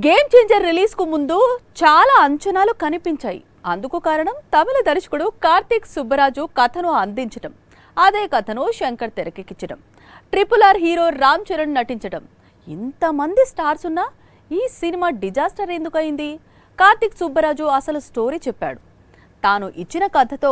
Game changer release కు ముందు చాలా అంచనాలు కనిపించాయి. అందుకు కారణం తమిళ దర్శకుడు కార్తిక్ సుబ్బరాజు కథను అందించడం, అదే కథను శంకర్ తెరకెక్కించడం, RRR హీరో రామ్ చరణ్ నటించడం. ఇంతమంది స్టార్స్ ఉన్నా ఈ సినిమా డిజాస్టర్ ఎందుకయింది? కార్తిక్ సుబ్బరాజు అసలు స్టోరీ చెప్పాడు. తాను ఇచ్చిన కథతో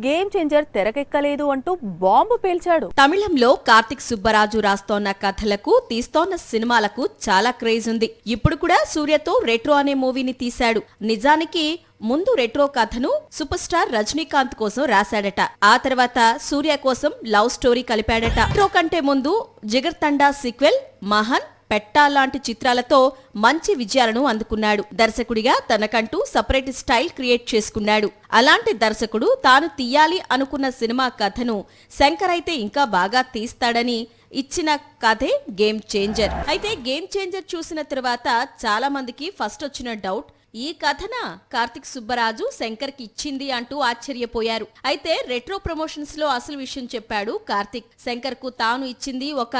గేమ్ చేంజర్ తెరకెక్కలేదు అంటూ బాంబు పేల్చాడు. తమిళంలో కార్తిక్ సుబ్బరాజు రాస్తోన్న కథలకు, తీస్తోన్న సినిమాలకు చాలా క్రేజ్ ఉంది. ఇప్పుడు కూడా సూర్యతో రెట్రో అనే మూవీని తీశాడు. నిజానికి ముందు రెట్రో కథను సూపర్ స్టార్ రజనీకాంత్ కోసం రాశాడట. ఆ తర్వాత సూర్య కోసం లవ్ స్టోరీ కలిపాడట. రెట్రో కంటే ముందు జిగర్ తండా సీక్వెల్, మహన్, పెట్టా లాంటి చిత్రాలతో మంచి విజయాలను అందుకున్నాడు. దర్శకుడిగా తనకంటూ సపరేట్ స్టైల్ క్రియేట్ చేసుకున్నాడు. అలాంటి దర్శకుడు తాను తీయాలి అనుకున్న సినిమా కథను శంకర్ అయితే ఇంకా బాగా తీస్తాడని ఇచ్చిన కథే గేమ్ చేంజర్. అయితే గేమ్ చేంజర్ చూసిన తర్వాత చాలా మందికి ఫస్ట్ వచ్చిన డౌట్, ఈ కథన కార్తిక్ సుబ్బరాజు శంకర్ కి ఇచ్చింది అంటూ ఆశ్చర్యపోయారు. అయితే రెట్రో ప్రమోషన్స్ లో అసలు విషయం చెప్పాడు కార్తిక్. శంకర్ కు తాను ఇచ్చింది ఒక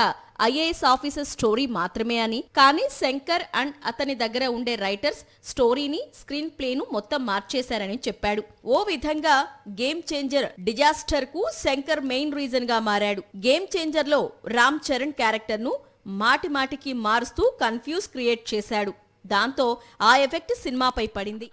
IAS ఆఫీసర్ స్టోరీ మాత్రమే అని, కానీ శంకర్ అండ్ అతని దగ్గర ఉండే రైటర్స్ స్టోరీని, స్క్రీన్ ప్లేను మొత్తం మార్చేశారని చెప్పాడు. ఓ విధంగా గేమ్ చేంజర్ డిజాస్టర్ కు శంకర్ మెయిన్ రీజన్ గా మారాడు. గేమ్ చేంజర్ లో రామ్ చరణ్ క్యారెక్టర్ ను మాటి మాటికి మారుస్తూ కన్ఫ్యూజ్ క్రియేట్ చేశాడు. దాంతో ఆ ఎఫెక్ట్ సినిమాపై పడింది.